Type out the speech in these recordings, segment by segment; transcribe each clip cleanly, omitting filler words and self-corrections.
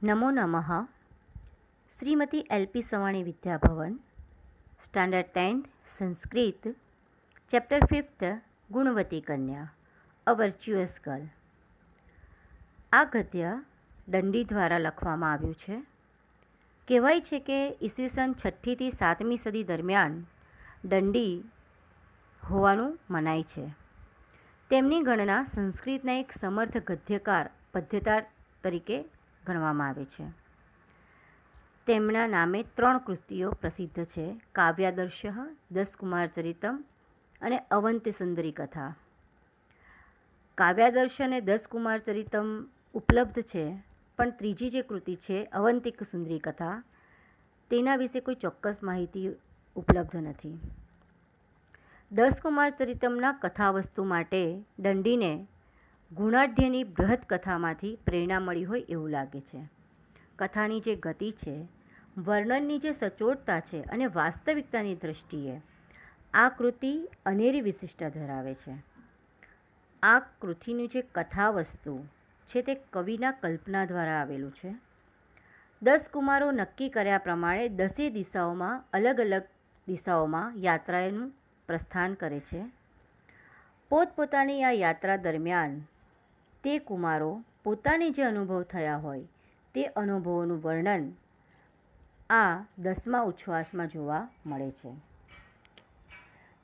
नमो नमः। Shrimati LP Savani Vidyabhavan, standard 10th Sanskrit, chapter 5th Gunavati Kanya, a વર્ચ્યુઅસ girl. આ ગદ્ય દંડી દ્વારા લખવામાં આવ્યું છે. કહેવાય છે કે ઈસવીસન 6મી થી 7મી સદી દરમિયાન દંડી હોવાનું મનાય છે. તેમની ગણના સંસ્કૃતના એક સમર્થ ગદ્યકાર પદ્યકાર તરીકે ગણવામાં આવે છે. તેમના નામે 3 કૃતિઓ પ્રસિદ્ધ છે: કાવ્યાદર્શ, દસકુમારચરિતમ અને અવંતિ સુંદરી કથા. કાવ્યાદર્શ અને દસકુમારચરિતમ ઉપલબ્ધ છે, પણ ત્રીજી જે કૃતિ છે અવંતિક સુંદરી કથા, તેના વિશે કોઈ ચોક્કસ માહિતી ઉપલબ્ધ નથી. દસકુમારચરિતમના કથાવસ્તુ માટે દંડીને ગુણાઢ્યની બૃહદ કથામાંથી પ્રેરણા મળી હોય એવું લાગે છે. કથાની જે ગતિ છે, વર્ણનની જે સચોટતા છે અને વાસ્તવિકતાની દૃષ્ટિએ આ કૃતિ અનેરી વિશિષ્ટતા ધરાવે છે. આ કૃતિનું જે કથાવસ્તુ છે તે કવિના કલ્પના દ્વારા આવેલું છે. 10 કુમારો નક્કી કર્યા પ્રમાણે 10 દિશાઓમાં અલગ અલગ દિશાઓમાં યાત્રાનું પ્રસ્થાન કરે છે. પોતપોતાની આ યાત્રા દરમિયાન તે કુમારો પોતાને જે અનુભવ થયા હોય તે અનુભવોનું વર્ણન આ 10મા ઉચ્છ્વાસમાં જોવા મળે છે.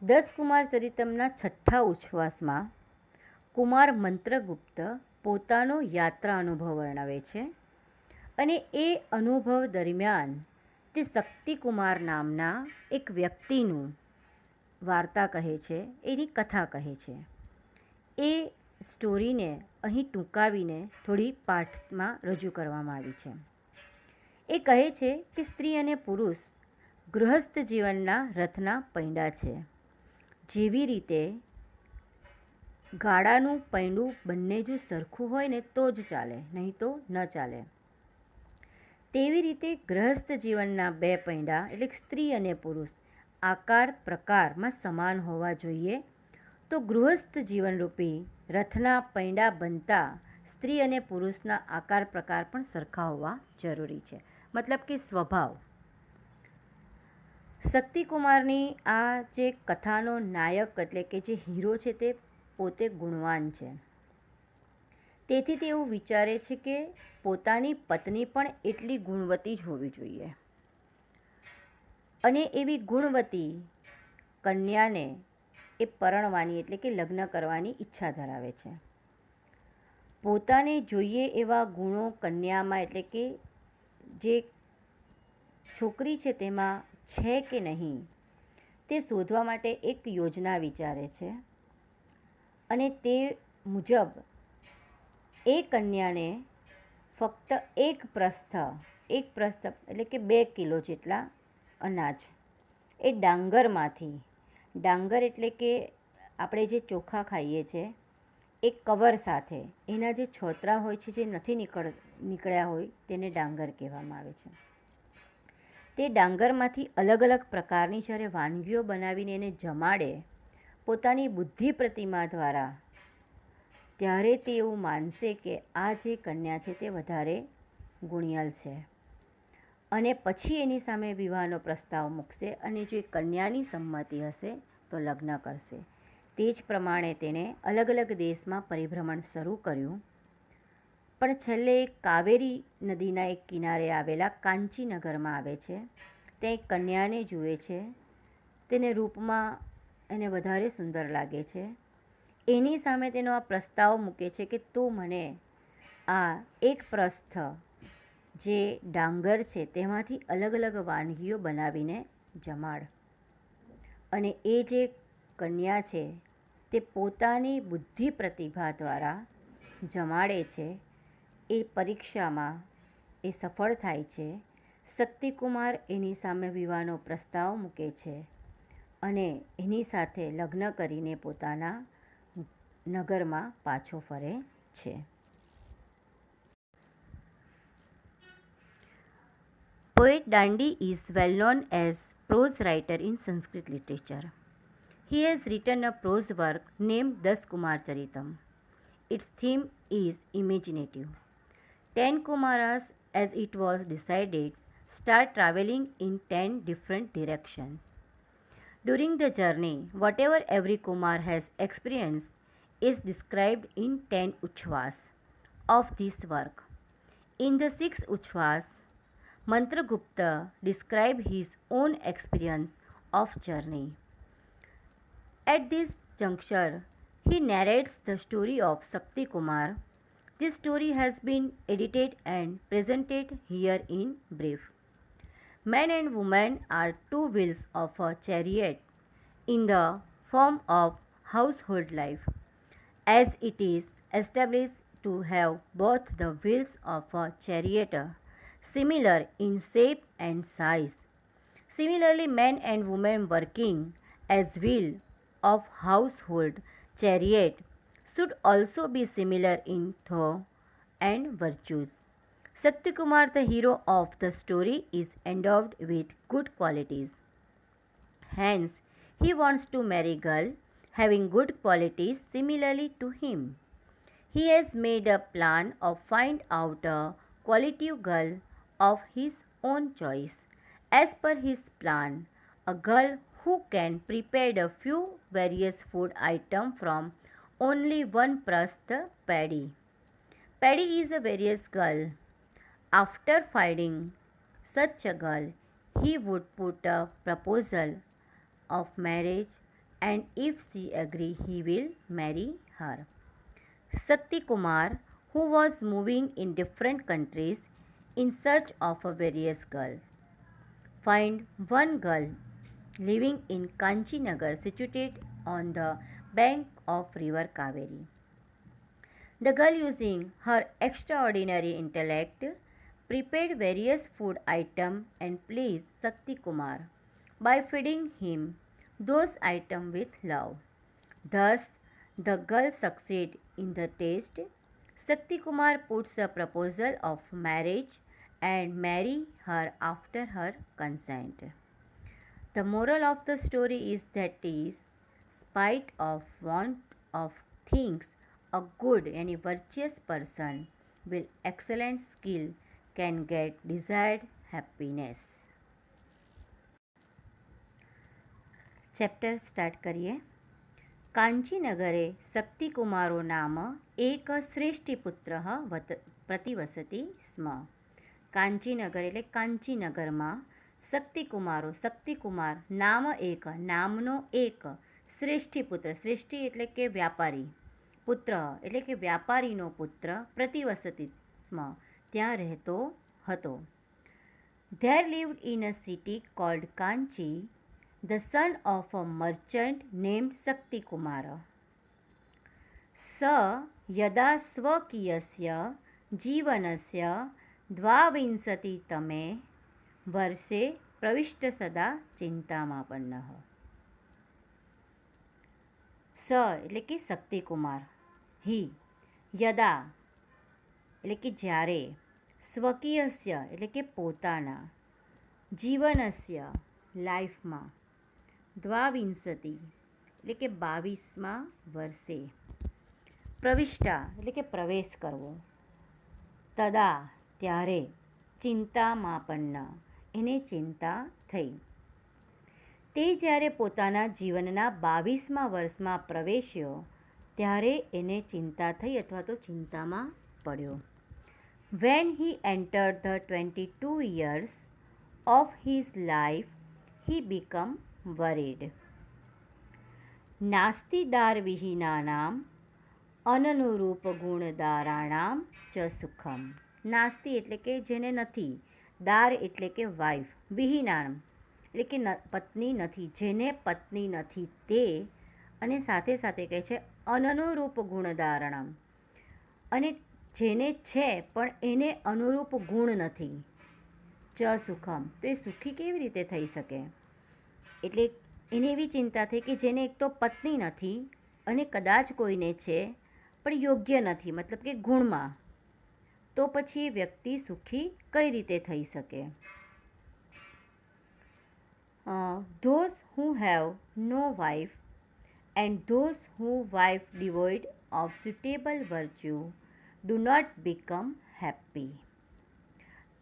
દસકુમારચરિતમના 6ઠ્ઠા ઉચ્છ્વાસમાં કુમાર મંત્રગુપ્ત પોતાનો યાત્રા અનુભવ વર્ણવે છે અને એ અનુભવ દરમિયાન તે શક્તિકુમાર નામના એક વ્યક્તિનું વાર્તા કહે છે, એની કથા કહે છે. એ સ્ટોરીને અહીં ટૂંકાવીને થોડી પાઠમાં રજૂ કરવામાં આવી છે. એ કહે છે કે સ્ત્રી અને પુરુષ ગૃહસ્થ જીવનના રથના પૈંડા છે. જેવી રીતે ગાડાનું પૈંડું બંને જો સરખું હોય ને તો જ ચાલે, નહીં તો ન ચાલે. તેવી રીતે ગૃહસ્થ જીવનના બે પૈંડા એટલે સ્ત્રી અને પુરુષ આકાર પ્રકારમાં સમાન હોવા જોઈએ. તો ગૃહસ્થ જીવનરૂપી રથના પૈંડા બનતા સ્ત્રી અને પુરુષના આકાર પ્રકાર પણ સરખા હોવા જરૂરી છે. મતલબ કે સ્વભાવ. શક્તિકુમારની આ જે કથાનો નાયક એટલે કે જે હીરો છે તે પોતે ગુણવાન છે. તેથી તે એવું વિચારે છે કે પોતાની પત્ની પણ એટલી ગુણવતી જ હોવી જોઈએ અને એવી ગુણવતી કન્યાને એ પરણવાની એટલે કે લગ્ન કરવાની ઈચ્છા ધરાવે છે. પોતાને જોઈએ એવા ગુણો કન્યામાં એટલે કે જે છોકરી છે તેમાં છે કે નહીં તે શોધવા માટે એક યોજના વિચારે છે અને તે મુજબ એ કન્યાને ફક્ત એક પ્રસ્થ એટલે કે 2 કિલો જેટલા અનાજ એ ડાંગરમાંથી, ડાંગર એટલે કે આપણે જે ચોખા ખાઈએ છીએ એ કવર સાથે એના જે છોતરા હોય છે જે નથી નીકળ્યા હોય તેને ડાંગર કહેવામાં આવે છે. તે ડાંગરમાંથી અલગ અલગ પ્રકારની જ્યારે વાનગીઓ બનાવીને એને જમાડે પોતાની બુદ્ધિ પ્રતિમા દ્વારા, ત્યારે તે એવું માનશે કે આ જે કન્યા છે તે વધારે ગુણિયાલ છે અને પછી એની સામે વિવાહનો પ્રસ્તાવ મૂકશે અને જો કન્યાની સંમતિ હશે તો લગ્ન કરશે. તે જ પ્રમાણે તેણે અલગ અલગ દેશમાં પરિભ્રમણ શરૂ કર્યું, પણ છેલ્લે એક કાવેરી નદીના એક કિનારે આવેલા કાંચીનગરમાં આવે છે. ત્યાં એક કન્યાને જુએ છે. તેને રૂપમાં એને વધારે સુંદર લાગે છે. એની સામે તેનો આ પ્રસ્તાવ મૂકે છે કે તું મને આ એક પ્રસ્થ જે ડાંગર છે તેમાંથી અલગ અલગ વાનગીઓ બનાવીને જમાડ. અને એ જે કન્યા છે તે પોતાની બુદ્ધિ પ્રતિભા દ્વારા જમાડે છે. એ પરીક્ષામાં એ સફળ થાય છે. શક્તિકુમાર એની સામે વિવાહનો પ્રસ્તાવ મૂકે છે અને એની સાથે લગ્ન કરીને પોતાના નગરમાં પાછો ફરે છે. Poet Dandi is well known as prose writer in Sanskrit literature. He has written a prose work named Daskumarcharitam. Its theme is imaginative. 10 Kumaras as it was decided, start traveling in 10 different directions. During the journey, whatever every Kumar has experienced is described in 10 uchvas of this work. In the 6 uchvas, Mantragupta describes his own experience of journey. At this juncture, he narrates the story of Sakti Kumar. This story has been edited and presented here in brief. Man and woman are two wheels of a chariot in the form of household life, as it is established to have both the wheels of a chariot similar in shape and size. Similarly, men and women working as wheel of household chariot should also be similar in thought and virtues. Sakti Kumar, the hero of the story, is endowed with good qualities. Hence, he wants to marry girl having good qualities similarly to him. He has made a plan of find out a qualitative girl of his own choice. As per his plan, a girl who can prepare a few various food items from only one pressed paddy. Paddy is a various girl. After finding such a girl, he would put a proposal of marriage, and if she agree, he will marry her. Sakti Kumar, who was moving in different countries in search of a various girl, find one girl living in Kanchinagar situated on the bank of river Kaveri. The girl, using her extraordinary intellect, prepared various food items and pleased Sakti Kumar by feeding him those items with love. Thus, the girl succeeds in the taste. Sakti Kumar puts a proposal of marriage and marry her after her consent. The moral of the story is that is, spite of want of things, a good and virtuous person with excellent skill can get desired happiness. Chapter start करिए. कांचीनगरे शक्तिकुमारो नाम एक श्रेष्ठीपुत्रः प्रतिवसति स्म. कांचीनगर એટલે કાંચીનગરમાં શક્તિકુમાર નામ એક નામનો એક શ્રેષ્ઠી પુત્ર, શ્રેષ્ઠી એટલે કે વ્યાપારી, પુત્ર એટલે કે વ્યાપારીનો પુત્ર, પ્રતિવસતિ સ્મ ત્યાં રહેતો હતો. There lived in a city called Kanchi the son of a merchant named Shaktikumara. स यदा स्वकीयस्य जीवनस्य द्वाविंशतितमे वर्षे प्रविष्ट सदा चिंतामापन्नः. स એટલે કે શક્તિકુમાર, હી યદા એટલે કે જ્યારે, સ્વકીયસ્ય એટલે કે પોતાના, જીવનસ્ય લાઈફમાં, દ્વાવિંશતિ એટલે કે 22મા વર્ષે, પ્રવિષ્ટા એટલે કે પ્રવેશ કરવો, તદા ત્યારે, ચિંતામાપન્ન એને ચિંતા થઈ. તે જ્યારે પોતાના જીવનના 22મા વર્ષમાં પ્રવેશ્યો ત્યારે એને ચિંતા થઈ અથવા તો ચિંતામાં પડ્યો. When he entered the 22 years of his life, he became worried. નાસ્તિ દાર વિહીનાનામ અનનુરૂપ ગુણદારાણામ ચ સુખમ. નાસ્તિ એટલે કે જેને નથી, દાર એટલે કે વાઇફ, વિહીનામ એટલે કે પત્ની નથી, જેને પત્ની નથી તે, અને સાથે સાથે કહે છે અનનુરૂપ ગુણધારણમ, અને જેને છે પણ એને અનુરૂપ ગુણ નથી, ચ સુખમ, તો એ સુખી કેવી રીતે થઈ શકે? એટલે એને એવી ચિંતા થઈ કે જેને એક તો પત્ની નથી અને કદાચ કોઈને છે પણ યોગ્ય નથી, મતલબ કે ગુણમાં, તો પછી એ વ્યક્તિ સુખી કઈ રીતે થઈ શકે? Those who have no wife and those who wife devoid of suitable virtue do not become happy.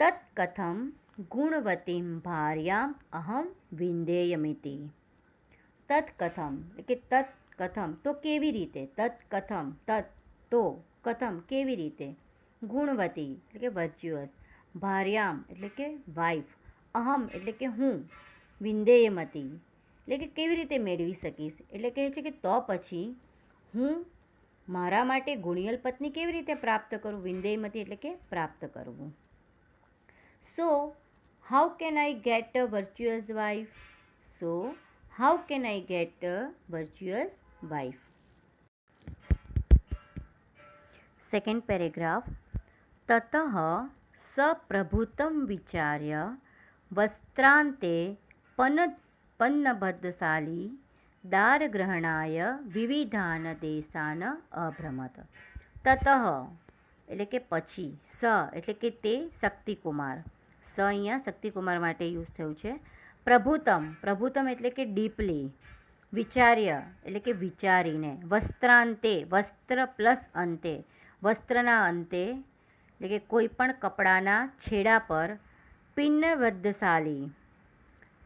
તત્ કથમ ગુણવતીમ ભાર્યામ અહમ વિંદેયમિતિ. તત્ કથમ એટલે કે તત્ કથમ તો કેવી રીતે, તત્ કથમ તત્ તો કથમ કેવી રીતે, ગુણવતી એટલે કે વર્ચ્યુઅસ, ભાર્યામ એટલે કે વાઇફ, અહમ એટલે કે હું, વિંદેયમતી એટલે કે કેવી રીતે મેળવી શકીશ, એટલે કહે છે કે તો પછી હું મારા માટે ગુણિયલ પત્ની કેવી રીતે પ્રાપ્ત કરું, વિંદેયમતી એટલે કે પ્રાપ્ત કરવું. So how can I get a virtuous wife? So how can I get a virtuous wife? Second paragraph. તતઃ સપ્રભુતમ વિચાર્ય વસ્ત્રાંતે પન્નબદ્ધશાલી દારગ્રહણાય વિવિધાન દેશાન અભ્રમત. તતઃ એટલે કે પછી, સ એટલે કે તે શક્તિકુમાર, સ અહીંયા શક્તિકુમાર માટે યુઝ થયું છે. પ્રભુતમ, પ્રભુતમ એટલે કે ડીપલી, વિચાર્ય એટલે કે વિચારીને, વસ્ત્રાંતે વસ્ત્ર પ્લસ અંતે, વસ્ત્રના અંતે એટલે કે કોઈ પણ કપડાના છેડા પર, પિન્નબદ્ધશાલી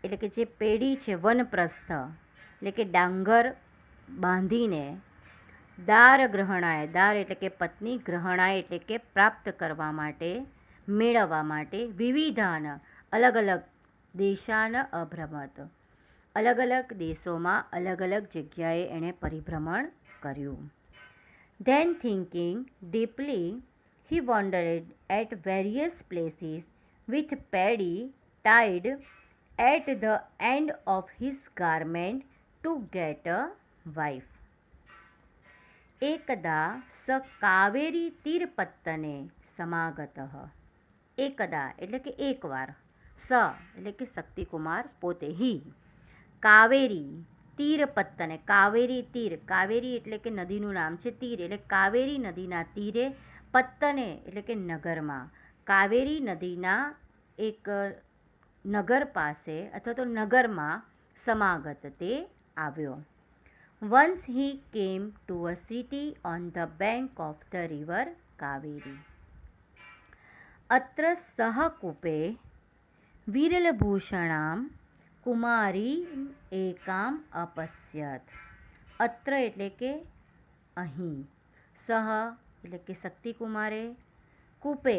એટલે કે જે પેઢી છે વનપ્રસ્થ એટલે કે ડાંગર બાંધીને, દાર ગ્રહણાય, દાર એટલે કે પત્ની, ગ્રહણાય એટલે કે પ્રાપ્ત કરવા માટે, મેળવવા માટે, વિવિધાન અલગ અલગ, દેશાન અભ્રમત અલગ અલગ દેશોમાં અલગ અલગ જગ્યાએ એણે પરિભ્રમણ કર્યું. Then thinking deeply, he wandered at various places with paddy tied at the end of his garment to get a wife. એકદા સ કાવેરી તીરપત્તને સમાગતઃ. એકદા એટલે કે એકવાર, સ એટલે કે શક્તિકુમાર પોતે, હી કાવેરી તીરપત્તને, કાવેરી તીર, કાવેરી એટલે કે નદીનું નામ છે, તીર એટલે કાવેરી નદીના તીરે, પત્તને એટલે કે નગરમાં, કાવેરી નદીના એક નગર પાસે અથવા તો નગરમાં સમાગત તે આવ્યો. Once he came to a city on the bank of the river Kaveri. અત્ર સહ કૂપે વિરલભૂષણામ કુમારી એકામ અપશ્યત. અત્ર એટલે કે અહીં, સહ એટલે કે શક્તિકુમારે, કૂપે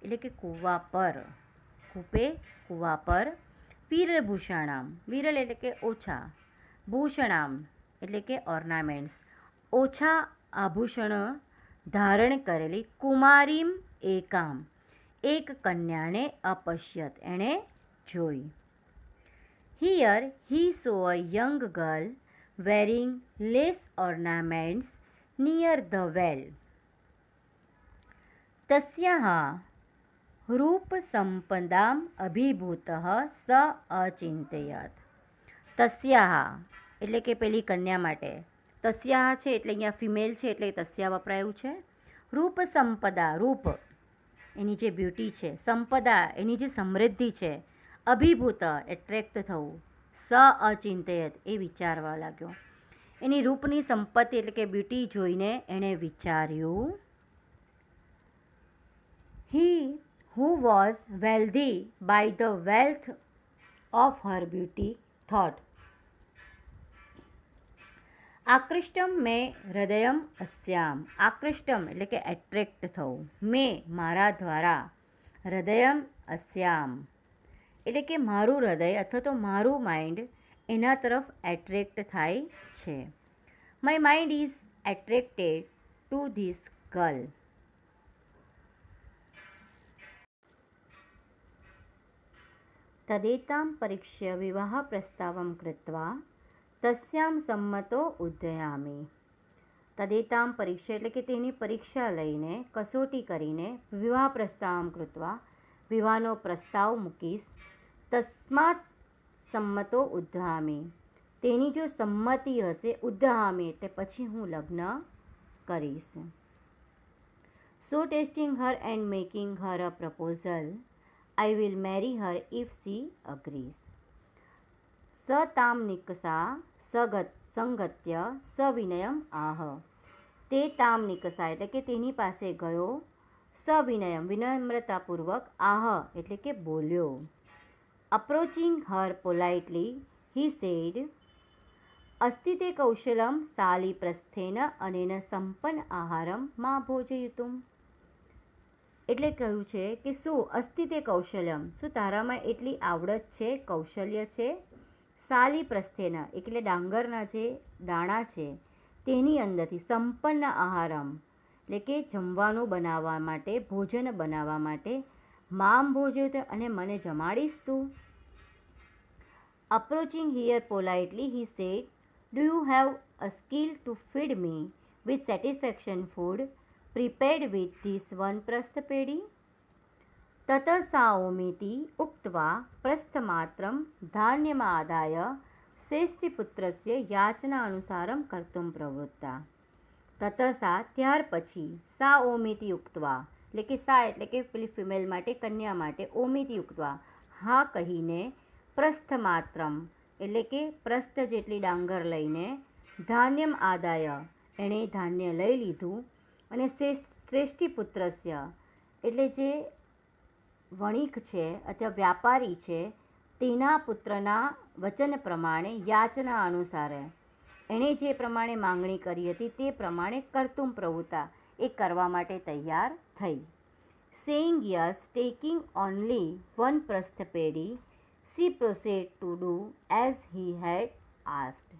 એટલે કે કૂવા પર, કૂપે કૂવા પર, વિરલભૂષણામ, વિરલ એટલે કે ઓછા, ભૂષણામ એટલે કે ઓર્નામેન્ટ્સ, ઓછા આભૂષણ ધારણ કરેલી, કુમારીમ એકામ એક કન્યાને, અપશ્યત એણે જોઈ. Here he saw a young girl wearing lace ornaments near the well. તસ્યાહ રૂપસંપદામ અભિભૂતઃ સ અચિંતયત. તસ્યાહ એટલે કે પેલી કન્યા માટે, તસ્યાહ છે એટલે અહીંયા ફિમેલ છે એટલે તસ્યા વપરાયું છે. રૂપ સંપદા, રૂપ એની જે બ્યુટી છે, સંપદા એની જે સમૃદ્ધિ છે, અભિભૂત એટ્રેક્ટ થવું, સ અચિંતયત એ વિચારવા લાગ્યો. એની રૂપની સંપત્તિ એટલે કે બ્યુટી જોઈને એણે વિચાર્યું. He who was wealthy by the wealth of her beauty thought, આકૃષ્ટમ મેં હૃદયમ અસ્યામ. આકૃષ્ટમ એટલે કે એટ્રેક્ટ થવું, મેં મારા દ્વારા, હૃદયમ અસ્યામ એટલે કે મારું હૃદય અથવા તો મારું માઇન્ડ એના તરફ એટ્રેક્ટ થાય છે. My mind is attracted to this girl. તદેતામ પરીક્ષ્ય વિવાહ પ્રસ્તાવમ કૃત્વા તસ્યામ સંમતો ઉદ્ધયામી. તદેતામ પરીક્ષા એટલે કે તેની પરીક્ષા લઈને, કસોટી કરીને, વિવાહ પ્રસ્તાવમ કૃત્વા વિવાહનો પ્રસ્તાવ મૂકીશ, તસ્માત સંમતો ઉદ્ધહામી તેની જો સંમતિ હશે, ઉદ્ધહામી એટલે પછી હું લગ્ન કરીશ. So testing her and making her a proposal, I will marry her if she agrees. સ તામ નિકષા સંગત્ય સવિનયમ આહ. તે તામ નિકષા એટલે કે તેની પાસે ગયો સવિનયમ વિનમ્રતાપૂર્વક આહ એટલે કે બોલ્યો. Approaching Har politely he sad અસ્તિ તે કૌશલમ સાલી પ્રસ્થેન અનેન સંપન્ન આહારમ માં ભોજયુતુમ. એટલે કહ્યું છે કે શું અસ્તિ તે કૌશલ્યમ, શું તારામાં એટલી આવડત છે, કૌશલ્ય છે, સાલી પ્રસ્થેન એટલે ડાંગરના જે દાણા છે તેની અંદરથી સંપન્ન આહારમ એટલે કે જમવાનું બનાવવા માટે, ભોજન બનાવવા માટે, મામ ભોજયુત અને મને જમાડીશ તું. Approaching here politely he said, do you have a skill to feed me with satisfaction food prepared with this one prasthapedi. તત સાઓમિતિ ઉક્ત્વા પ્રસ્થમાત્રમ ધાન્યમાદાય શ્રેષ્ઠીપુત્રસ્ય યાચના અનુસારમ કર્તુમ પ્રવૃત્તા. તત સા ત્યાર પછી, સા ઓમિતિ ઉક્ત્વા એટલે કે સા એટલે કે પેલી ફિમેલ માટે, કન્યા માટે, ઓમિતિ ઉક્ત્વા હા કહીને, પ્રસ્થમાત્રમ એટલે કે પ્રસ્થ જેટલી ડાંગર લઈને, ધાન્યમ આદાય એણે ધાન્ય લઈ લીધું, અને શ્રેષ્ઠી પુત્રસ્ય એટલે જે વણિક છે અથવા વ્યાપારી છે તેના પુત્રના વચન પ્રમાણે, યાચના અનુસારે એણે જે પ્રમાણે માંગણી કરી હતી તે પ્રમાણે કર્તુમ પ્રવૃત્તા એ કરવા માટે તૈયાર થઈ. Saying yes taking only one પ્રસ્થપેડી, she proceed to do as he had asked.